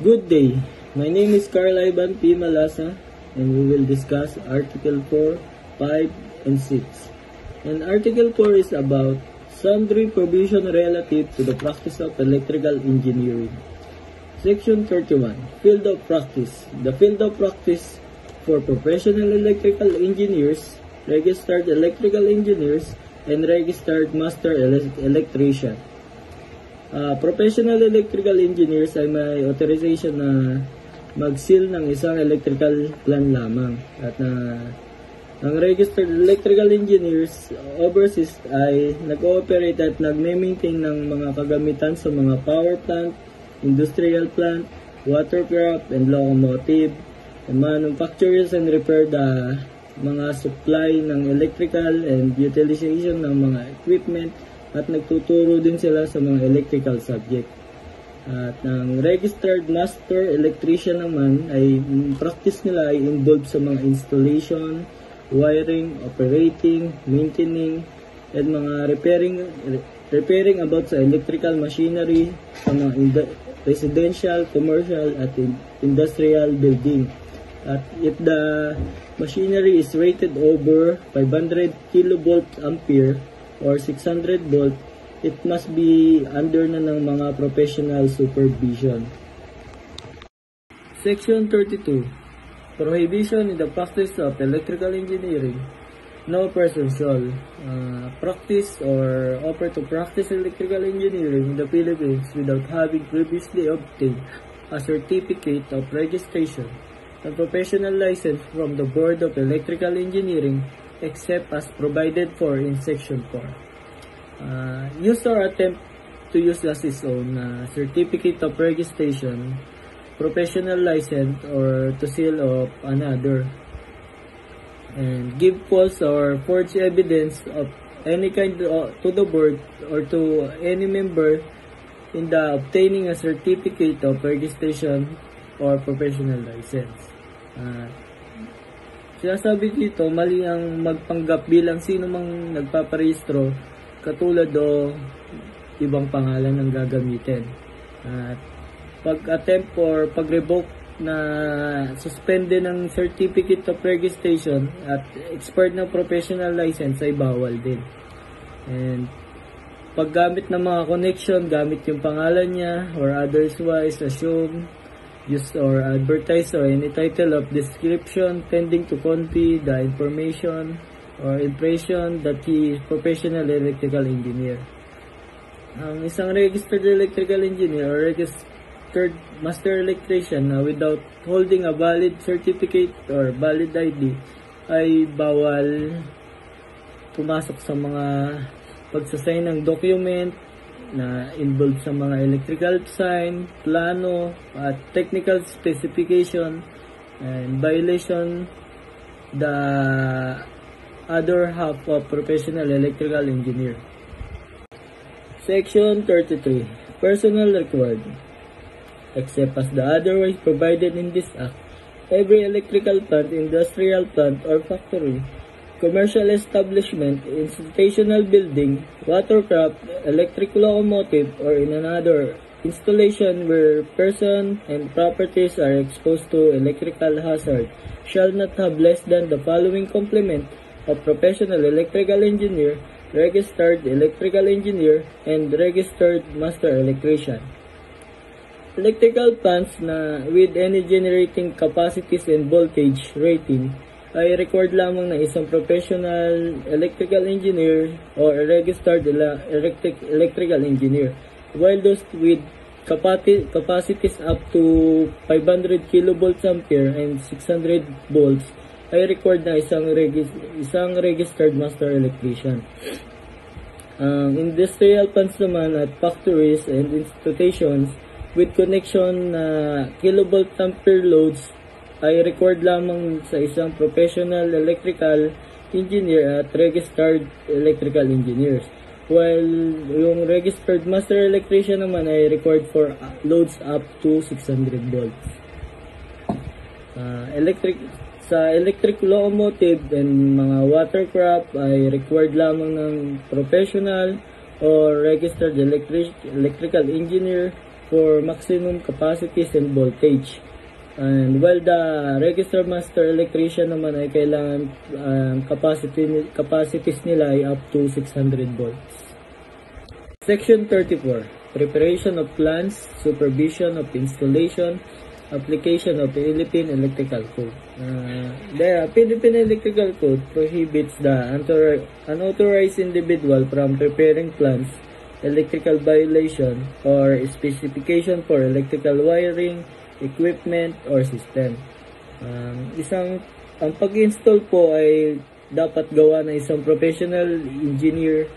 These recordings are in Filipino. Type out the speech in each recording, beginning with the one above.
Good day. My name is Carl Ivan P. Malasa, and we will discuss Article 4, 5, and 6. And Article 4 is about sundry provision relative to the practice of electrical engineering. Section 31, Field of Practice. The field of practice for professional electrical engineers, registered electrical engineers, and registered master electrician. Professional electrical engineers ay may authorization na mag-seal ng isang electrical plan lamang. At ang registered electrical engineers overseas ay nag-ooperate at nag-maintain ng mga kagamitan sa mga power plant, industrial plant, watercraft, and locomotive, manufacturers and repair the mga supply ng electrical and utilization ng mga equipment, at nagtuturo din sila sa mga electrical subject. At ang registered master electrician naman ay practice nila ay involved sa mga installation, wiring, operating, maintaining, and mga repairing about sa electrical machinery sa mga residential, commercial, at industrial building. At if the machinery is rated over 500 kilovolt ampere or 600 volt, it must be under na ng mga professional supervision. Section 32, Prohibition in the practice of electrical engineering. No person shall practice or offer to practice electrical engineering in the Philippines without having previously obtained a certificate of registration and professional license from the Board of Electrical Engineering, except as provided for in Section 4. Use or attempt to use as his own certificate of registration, professional license, or to seal of another, and give false or forged evidence of any kind to the board or to any member in the obtaining a certificate of registration or professional license. Sinasabi dito, mali ang magpanggap bilang sino mang nagpaparehistro, katulad o ibang pangalan ang gagamitin. At pag-attempt or pag-revoke na suspende ng certificate of registration at expired na professional license ay bawal din. And paggamit ng mga connection, gamit yung pangalan niya or otherwise assume, use or advertise or any title of description tending to convey the information or impression that he is professional electrical engineer. Ang isang registered electrical engineer or registered master electrician without holding a valid certificate or valid ID ay bawal pumasok sa mga pagsasign ng document na involved sa mga electrical design, plano, at technical specification, and violation the other half of professional electrical engineer. Section 33, Personnel required. Except as the otherwise provided in this act, every electrical plant, industrial plant, or factory, commercial establishment, institutional building, watercraft, electric locomotive, or in another installation where person and properties are exposed to electrical hazard shall not have less than the following complement of professional electrical engineer, registered electrical engineer, and registered master electrician. Electrical plants na with any generating capacities and voltage rating ay required lamang ng isang professional electrical engineer or registered electrical engineer, while those with capacities up to 500 kilovolts ampere and 600 volts ay required na isang registered master electrician. Industrial plants naman at factories and institutions with connection na kilovolt ampere loads ay required lamang sa isang professional electrical engineer at registered electrical engineers, while yung registered master electrician naman ay required for loads up to 600 volts. Sa electric locomotive and mga watercraft ay required lamang ng professional or registered electrical engineer for maximum capacities and voltage. And while the register master electrician naman ay kailangan capacities nila ay up to 600 volts. Section 34. Preparation of plans, supervision of installation, application of Philippine Electrical Code. The Philippine Electrical Code prohibits the unauthorized individual from preparing plans, electrical violation, or specification for electrical wiring, equipment, or system. Ang pag-install po ay dapat gawa ng isang professional engineer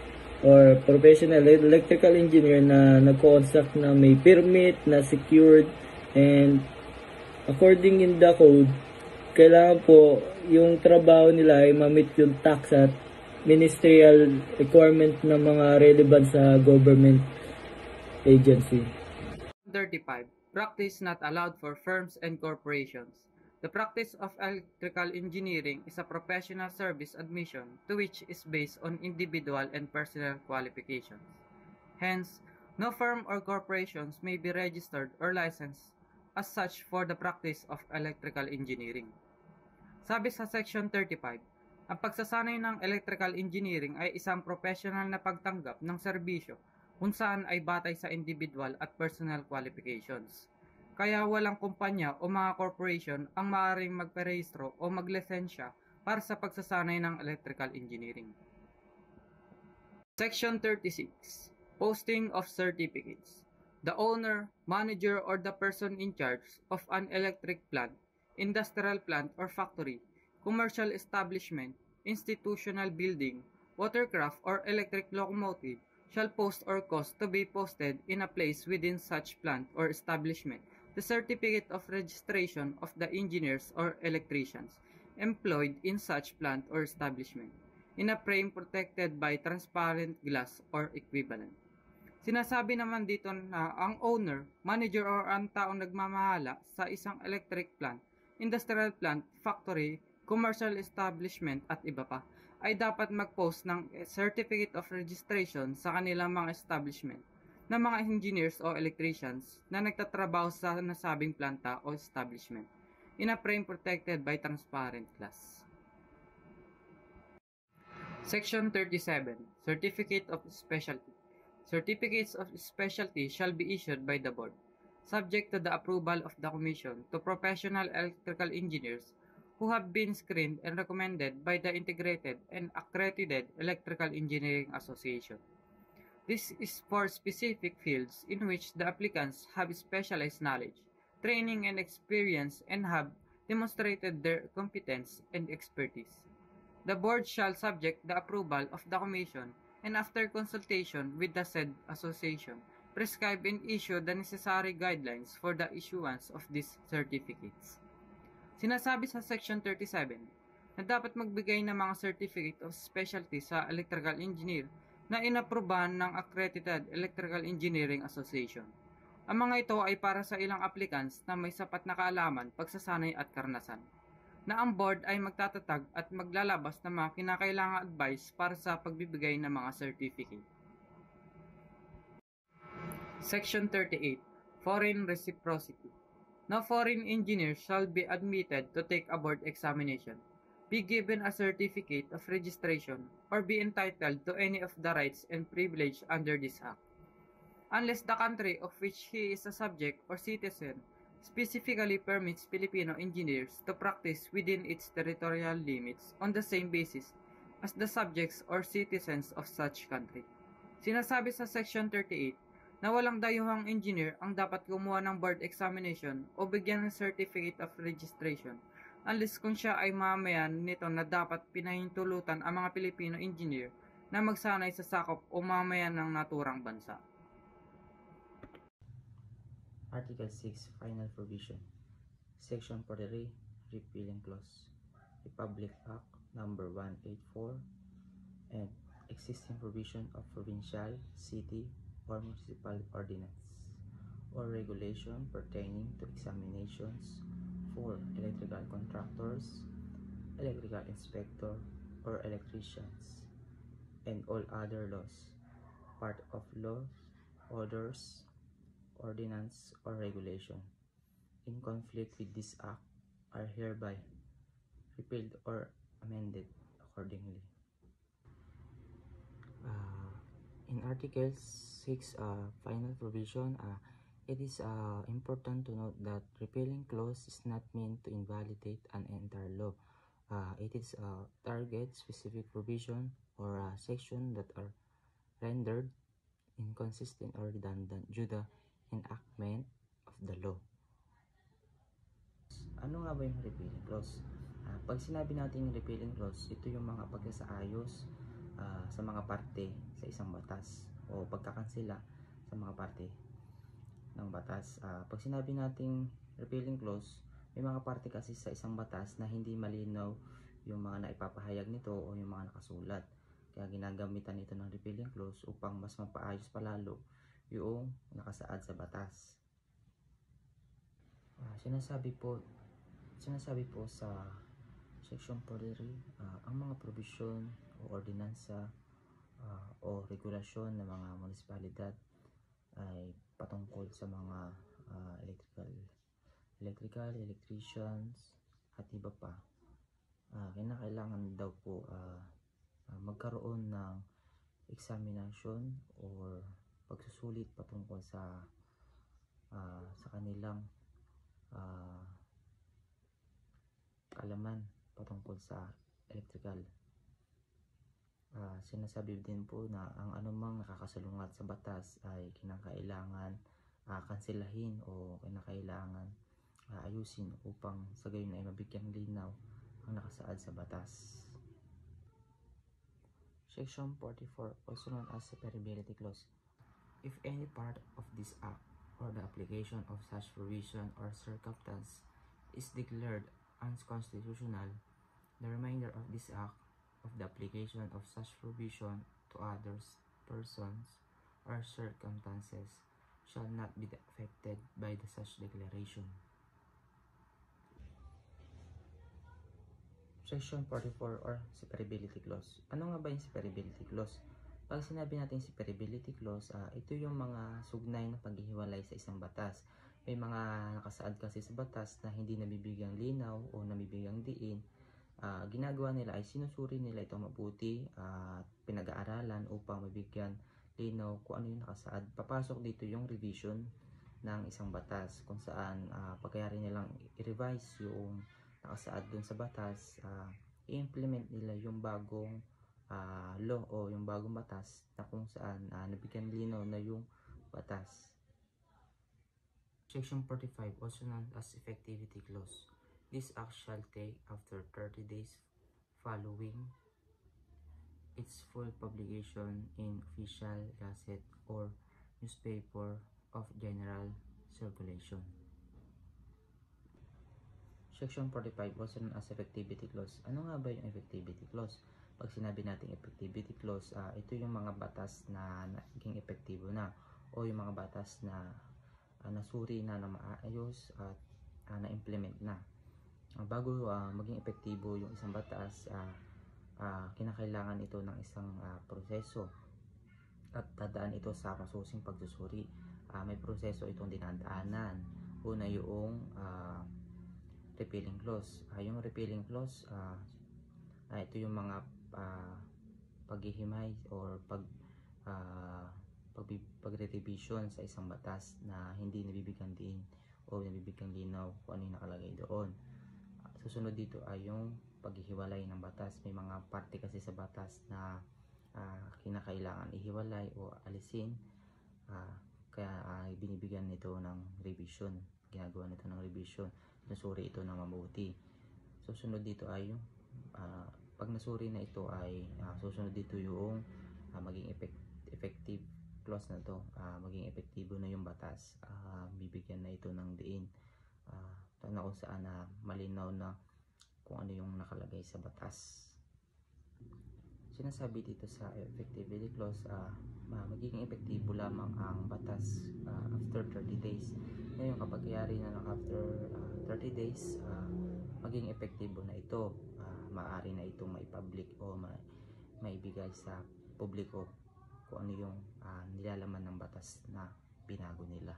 or professional electrical engineer na nag-construct na may permit, na secured, and according in the code, kailangan po yung trabaho nila ay ma-meet yung tax at ministerial requirement ng mga relevant sa government agency. 35. Practice not allowed for firms and corporations. The practice of electrical engineering is a professional service admission to which is based on individual and personal qualifications. Hence, no firm or corporations may be registered or licensed as such for the practice of electrical engineering. Sabi sa Section 35, ang pagsasanay ng electrical engineering ay isang professional na pagtanggap ng serbisyo kung saan ay batay sa individual at personal qualifications. Kaya walang kumpanya o mga corporation ang maaaring magparehistro o maglisensya para sa pagsasanay ng electrical engineering. Section 36. Posting of certificates. The owner, manager, or the person in charge of an electric plant, industrial plant or factory, commercial establishment, institutional building, watercraft, or electric locomotive shall post or cause to be posted in a place within such plant or establishment the certificate of registration of the engineers or electricians employed in such plant or establishment in a frame protected by transparent glass or equivalent. Sinasabi naman dito na ang owner, manager, or ang taong nagmamahala sa isang electric plant, industrial plant, factory, commercial establishment at iba pa ay dapat mag-post ng certificate of registration sa kanilang mga establishment ng mga engineers o electricians na nagtatrabaho sa nasabing planta o establishment in a frame protected by transparent glass. Section 37. Certificate of Specialty. Certificates of specialty shall be issued by the board, subject to the approval of the Commission to professional electrical engineers who have been screened and recommended by the Integrated and Accredited Electrical Engineering Association. This is for specific fields in which the applicants have specialized knowledge, training, and experience and have demonstrated their competence and expertise. The board shall subject the approval of the Commission and after consultation with the said association, prescribe and issue the necessary guidelines for the issuance of these certificates. Sinasabi sa Section 37 na dapat magbigay ng mga certificate of specialty sa electrical engineer na inaprubahan ng Accredited Electrical Engineering Association. Ang mga ito ay para sa ilang applicants na may sapat na kaalaman, pagsasanay at karanasan, na ang board ay magtatatag at maglalabas ng mga kinakailangang advice para sa pagbibigay ng mga certificate. Section 38. Foreign Reciprocity. No foreign engineer shall be admitted to take a board examination, be given a certificate of registration, or be entitled to any of the rights and privilege under this Act, unless the country of which he is a subject or citizen specifically permits Filipino engineers to practice within its territorial limits on the same basis as the subjects or citizens of such country. Sinasabi sa Section 38 na walang dayuhang engineer ang dapat kumuha ng board examination o bigyan ng certificate of registration unless kung siya ay mamayan nito na dapat pinahintulutan ang mga Pilipino engineer na magsanay sa sakop o mamayan ng naturang bansa. Article 6 Final Provision. Section 43 Repealing Clause. Republic Act Number 184 and existing provision of provincial, city, or municipal ordinance or regulation pertaining to examinations for electrical contractors, electrical inspector, or electricians, and all other laws, part of laws, orders, ordinance, or regulation in conflict with this act are hereby repealed or amended accordingly. In Article 6 final provision, it is important to note that repealing clause is not meant to invalidate an entire law. It is target specific provision or section that are rendered inconsistent or redundant due to the enactment of the law. Ano nga ba yung repealing clause? Pag sinabi natin yung repealing clause, ito yung mga pagkasaayos sa mga parte sa isang batas o pagkakansela sa mga parte ng batas. Pag sinabi nating repealing clause, may mga parte kasi sa isang batas na hindi malinaw yung mga naipapahayag nito o yung mga nakasulat. Kaya ginagamitan ito ng repealing clause upang mas mapaayos palalo yung nakasaad sa batas. Sinasabi po sa Section 43, ang mga probisyon o ordinansa o regulasyon ng mga munisipalidad ay patungkol sa mga electricians at iba pa. Kinakailangan daw po magkaroon ng examination or pagsusulit patungkol sa kanilang kaalaman patungkol sa electrical. Sinasabi din po na ang anumang nakakasalungat sa batas ay kinakailangan kanselahin o kinakailangan ayusin upang sa gayon ay mabigyang linaw ang nakasaad sa batas. Section 44, also known as severability clause. If any part of this act or the application of such provision or circumstance is declared unconstitutional, the remainder of this act of the application of such provision to others, persons, or circumstances shall not be affected by the such declaration. Section 44 or severability clause. Ano nga ba yung severability clause? Pag sinabi natin severability clause, ito yung mga sugnay na paghihiwalay sa isang batas. May mga nakasaad kasi sa batas na hindi nabibigyang linaw o nabibigyang diin. Ginagawa nila ay sinusuri nila ito mabuti at pinag-aaralan upang mabigyan linaw kung ano yung nakasaad. Papasok dito yung revision ng isang batas kung saan pagkayari nilang i-revise yung nakasaad dun sa batas, i-implement nila yung bagong law o yung bagong batas na kung saan nabigyan linaw na yung batas. Section 45, also known as effectivity clause. This act shall take after 30 days following its full publication in official gazette or newspaper of general circulation. Section 45, also known as effectivity clause. Ano nga ba yung effectivity clause? Pag sinabi natin effectivity clause, ito yung mga batas na naging epektibo na o yung mga batas na nasuri na maayos at na-implement na. Bago maging epektibo yung isang batas, kinakailangan ito ng isang proseso at dadaan ito sa masusing pagsusuri. May proseso itong dinadaanan. Una yung repealing clause. Yung repealing clause, ito yung mga paghihimay or pagre-revision sa isang batas na hindi nabibigyan din o nabibigyan linaw kung ano yung nakalagay doon. Susunod dito ay yung paghihiwalay ng batas. May mga parte kasi sa batas na kinakailangan ihiwalay o alisin, kaya binibigyan nito ng revision. Ginagawa nito ng revision. Nasuri ito ng mabuti. Susunod dito ay yung pag nasuri na ito ay susunod dito yung maging effective clause na to, maging epektibo na yung batas, bibigyan na ito ng diin na kung saan malinaw na kung ano yung nakalagay sa batas. Sinasabi dito sa effectivity clause, magiging epektibo lamang ang batas after 30 days. Ngayon kapag yari na lang after 30 days, maging epektibo na ito. Maaari na itong mai-public o maibigay sa publiko kung ano yung nilalaman ng batas na binago nila.